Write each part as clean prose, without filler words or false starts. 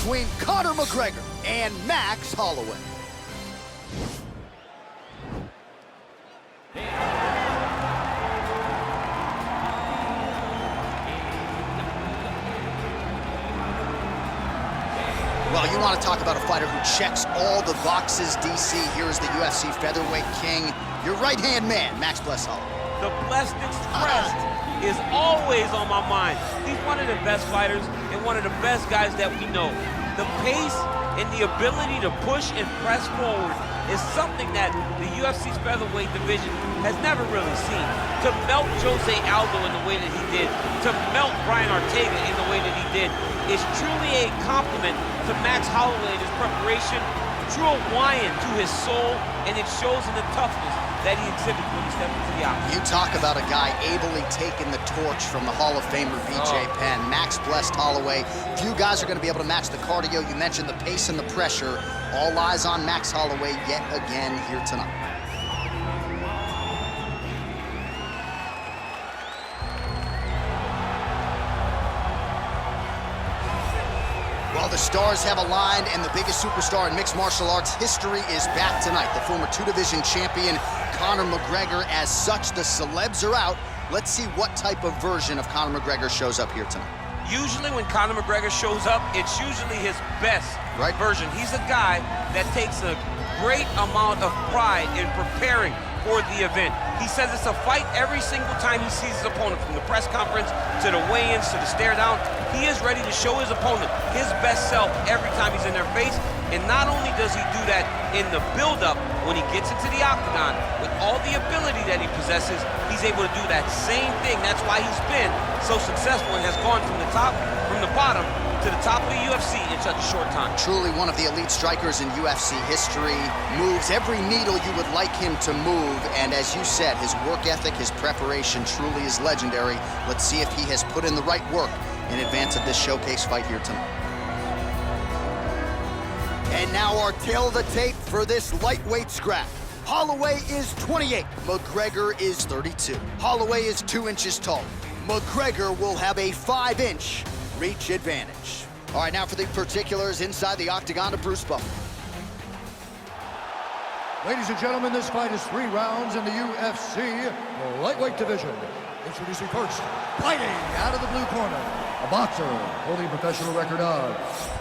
between Conor McGregor and Max Holloway. Well, you want to talk about a fighter who checks all the boxes, DC. Here is the UFC featherweight king, your right-hand man, Max Holloway. The blessed expressed is always on my mind. He's one of the best fighters and one of the best guys that we know. The pace and the ability to push and press forward is something that the UFC's featherweight division has never really seen. To melt Jose Aldo in the way that he did, to melt Brian Ortega in the way that he did, is truly a compliment to Max Holloway and his preparation, true Hawaiian to his soul, and it shows in the toughness that he exhibits when he steps into the octagon. You talk about a guy ably taking the torch from the Hall of Famer BJ Penn. Max blessed Holloway. Few guys are going to be able to match the cardio. You mentioned the pace and the pressure. All eyes on Max Holloway yet again here tonight. Well, the stars have aligned, and the biggest superstar in mixed martial arts history is back tonight. The former two-division champion, Conor McGregor. As such, the celebs are out. Let's see what type of version of Conor McGregor shows up here tonight. Usually when Conor McGregor shows up, it's usually his best version. He's a guy that takes a great amount of pride in preparing for the event. He says it's a fight every single time he sees his opponent, from the press conference to the weigh-ins to the stare down. He is ready to show his opponent his best self every time he's in their face. And not only does he do that in the build-up when he gets into the octagon, with all the ability that he possesses, he's able to do that same thing. That's why he's been so successful and has gone from the bottom to the top of the UFC in such a short time. Truly one of the elite strikers in UFC history. Moves every needle you would like him to move. And as you said, his work ethic, his preparation truly is legendary. Let's see if he has put in the right work in advance of this showcase fight here tonight. And now our tail of the tape for this lightweight scrap. Holloway is 28, McGregor is 32. Holloway is 2 inches tall. McGregor will have a 5-inch reach advantage. All right, now for the particulars inside the octagon of Bruce Buffer. Ladies and gentlemen, this fight is 3 rounds in the UFC lightweight division. Introducing first, fighting out of the blue corner, a boxer holding a professional record of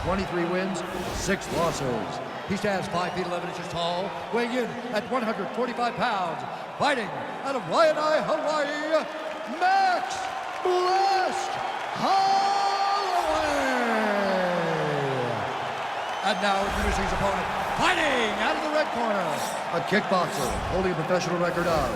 23 wins, 6 losses. He stands 5 feet 11 inches tall, weighing in at 145 pounds. Fighting out of Waianae, Hawaii, Max Blessed Holloway. And now introducing his opponent, fighting out of the red corner, a kickboxer holding a professional record of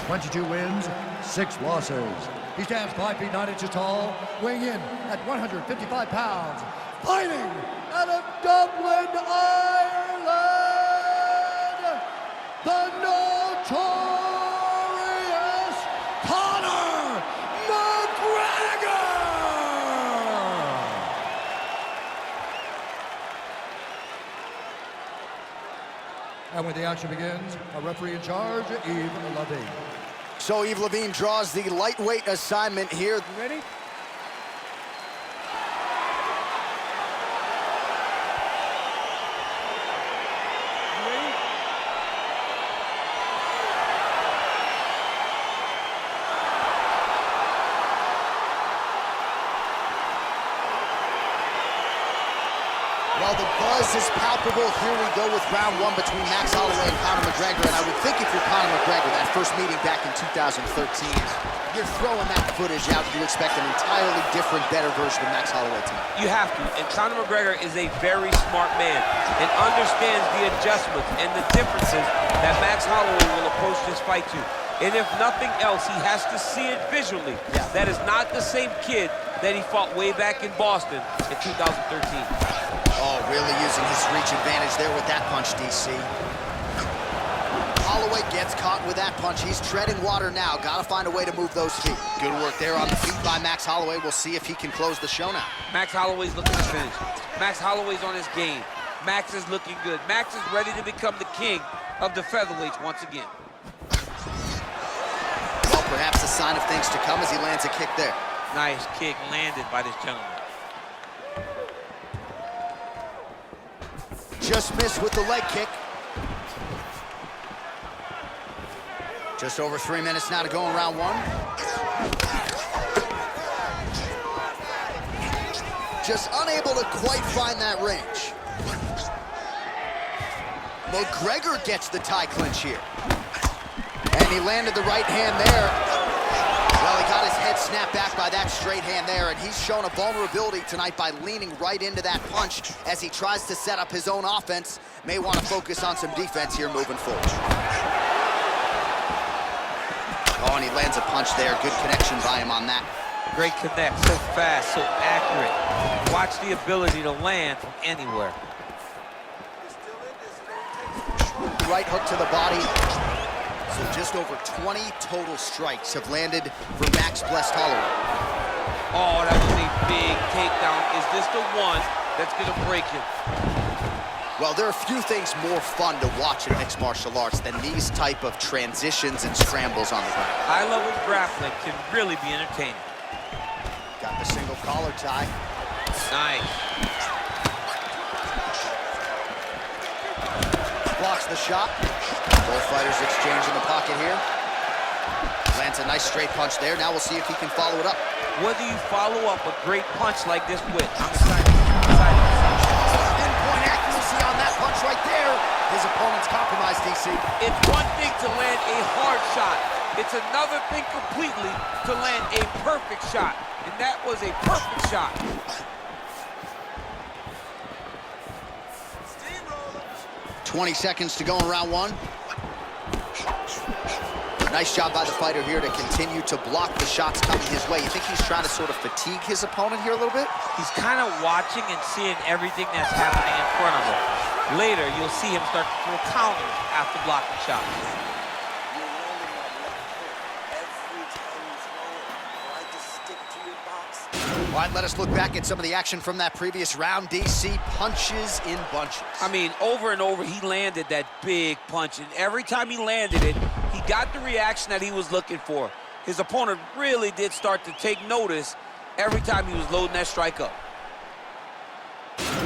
22 wins, 6 losses. He stands 5 feet 9 inches tall, weighing in at 155 pounds. Fighting out of Dublin, Ireland, the notorious Conor McGregor! And when the action begins, a referee in charge, Yves Levine. So Yves Levine draws the lightweight assignment here. You ready? Well, the buzz is palpable. Here we go with round 1 between Max Holloway and Conor McGregor. And I would think if you're Conor McGregor, that first meeting back in 2013, you're throwing that footage out. You expect an entirely different, better version of Max Holloway tonight. You have to. And Conor McGregor is a very smart man and understands the adjustments and the differences that Max Holloway will approach this fight to. And if nothing else, he has to see it visually. Yeah. That is not the same kid that he fought way back in Boston in 2013. Oh, really using his reach advantage there with that punch, DC. Holloway gets caught with that punch. He's treading water now. Got to find a way to move those feet. Good work there on the feet by Max Holloway. We'll see if he can close the show now. Max Holloway's looking to finish. Max Holloway's on his game. Max is looking good. Max is ready to become the king of the featherweights once again. Well, perhaps a sign of things to come as he lands a kick there. Nice kick landed by this gentleman. Just missed with the leg kick. Just over 3 minutes now to go in round one. Just unable to quite find that range. McGregor gets the tie clinch here. And he landed the right hand there. Well, he got his head snapped back by that straight hand there, and he's shown a vulnerability tonight by leaning right into that punch as he tries to set up his own offense. May want to focus on some defense here moving forward. Oh, and he lands a punch there. Good connection by him on that. Great connect, so fast, so accurate. Watch the ability to land from anywhere. Right hook to the body. So just over 20 total strikes have landed for Max Blessed Holloway. Oh, that was a big takedown. Is this the one that's gonna break him? Well, there are few things more fun to watch in mixed martial arts than these type of transitions and scrambles on the ground. High-level grappling can really be entertaining. Got the single collar tie. Nice. Blocks the shot. Both fighters exchange in the pocket here. Lands a nice straight punch there. Now we'll see if he can follow it up. What do you follow up a great punch like this with? I'm excited. Pinpoint accuracy on that punch right there. His opponent's compromised, DC. It's one thing to land a hard shot. It's another thing completely to land a perfect shot. And that was a perfect shot. 20 seconds to go in round one. Nice job by the fighter here to continue to block the shots coming his way. You think he's trying to sort of fatigue his opponent here a little bit? He's kind of watching and seeing everything that's happening in front of him. Later, you'll see him start to throw counters after blocking shots. All right, let us look back at some of the action from that previous round. DC, punches in bunches. I mean, over and over, he landed that big punch, and every time he landed it, he got the reaction that he was looking for. His opponent really did start to take notice every time he was loading that strike up.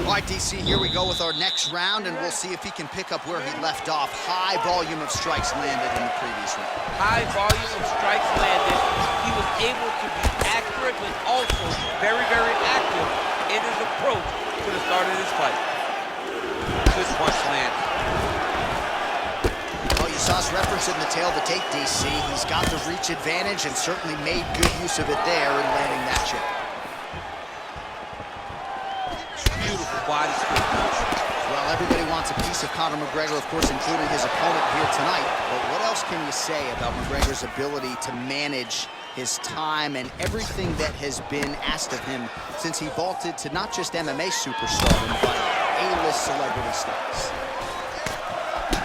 All right, DC, here we go with our next round, and we'll see if he can pick up where he left off. High volume of strikes landed in the previous round. High volume of strikes landed. He was able to be accurate, but also very, very active in his approach to the start of this fight. Good punch landed. Well, you saw us reference it in the tail of the tape, DC. He's got the reach advantage and certainly made good use of it there in landing that chip. Beautiful body spin. Well, everybody wants a piece of Conor McGregor, of course, including his opponent here tonight. But what else can you say about McGregor's ability to manage his time and everything that has been asked of him since he vaulted to not just MMA superstardom, but A-list celebrity status?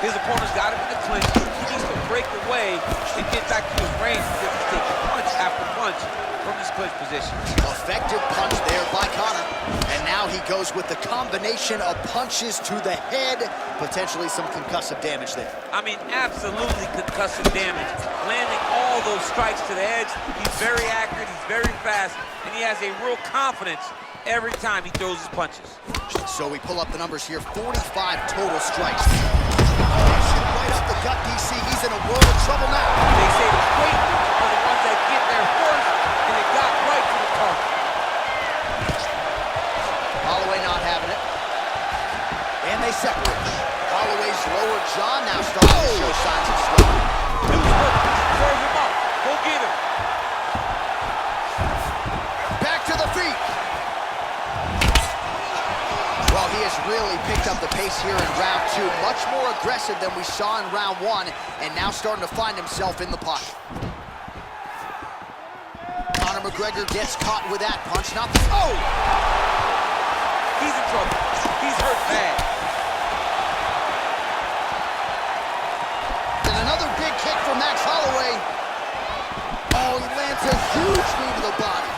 His opponent's got him in the clinch. He needs to break away and get back to his range because he's taking punch after punch from his clinch position. Effective punch there by Conor. And now he goes with the combination of punches to the head, potentially some concussive damage there. I mean, absolutely concussive damage. Landing all those strikes to the head. He's very accurate, he's very fast, and he has a real confidence every time he throws his punches. So we pull up the numbers here, 45 total strikes. Right up the gut, DC. He's in a world of trouble now. They say the great are the ones that get there first, and it got right to the target. Holloway not having it. And they separate. Holloway's lower jaw now starting to show signs of slowing. It was perfect. Serve him up. Go get him. Back to the feet. Well, he has really picked up the pace here in round two. Much more aggressive than we saw in round one, and now starting to find himself in the pocket. Conor McGregor gets caught with that punch. Not the... Oh! He's in trouble. He's hurt bad. And another big kick from Max Holloway. Oh, he lands a huge knee to the body.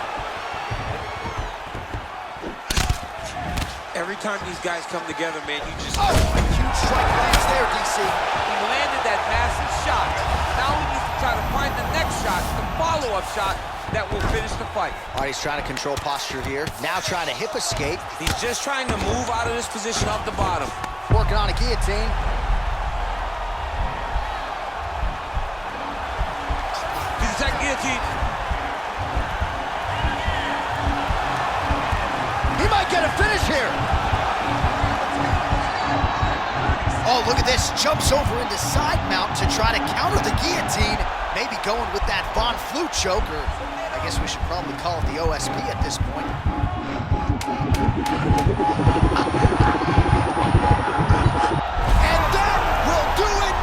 Every time these guys come together, man, you just... Oh, a huge strike lands there, DC. He landed that massive shot. Now he needs to try to find the next shot, the follow-up shot that will finish the fight. All right, he's trying to control posture here. Now trying to hip escape. He's just trying to move out of this position off the bottom. working on a guillotine. He's attacking guillotine. He might get a finish here. Oh, look at this. Jumps over into side mount to try to counter the guillotine. Maybe going with that Von Flue choke, or I guess we should probably call it the OSP at this point. And that will do it.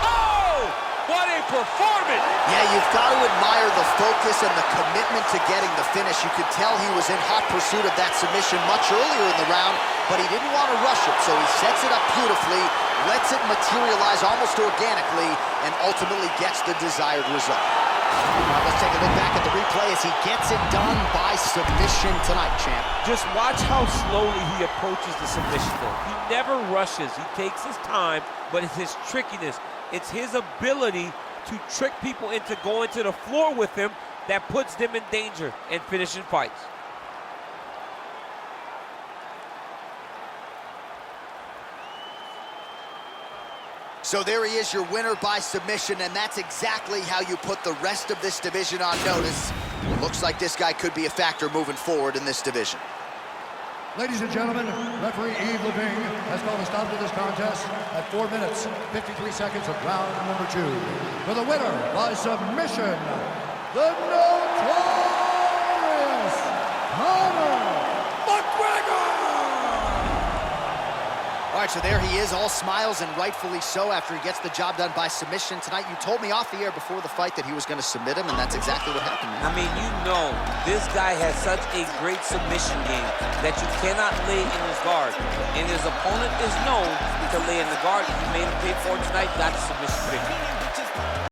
Oh, what a performance. Yeah, you've got to admire the focus and the commitment to getting the finish. You could tell he was in hot pursuit of that submission much earlier in the round, but he didn't want to rush it, so he sets it up beautifully, lets it materialize almost organically, and ultimately gets the desired result. Now let's take a look back at the replay as he gets it done by submission tonight, champ. Just watch how slowly he approaches the submission, though. He never rushes. He takes his time, but it's his trickiness. It's his ability to trick people into going to the floor with him that puts them in danger and finishing fights. So there he is, your winner by submission, and that's exactly how you put the rest of this division on notice. Looks like this guy could be a factor moving forward in this division. Ladies and gentlemen, referee Yves Leving has called a stop to this contest at 4 minutes, 53 seconds of round number 2. For the winner by submission, the notorious Conor McGregor! All right, so there he is, all smiles, and rightfully so after he gets the job done by submission tonight. You told me off the air before the fight that he was going to submit him, and that's exactly what happened, man. I mean, you know, this guy has such a great submission game that you cannot lay in his guard. And his opponent is known to lay in the guard. He made him pay for it tonight, got the submission victory.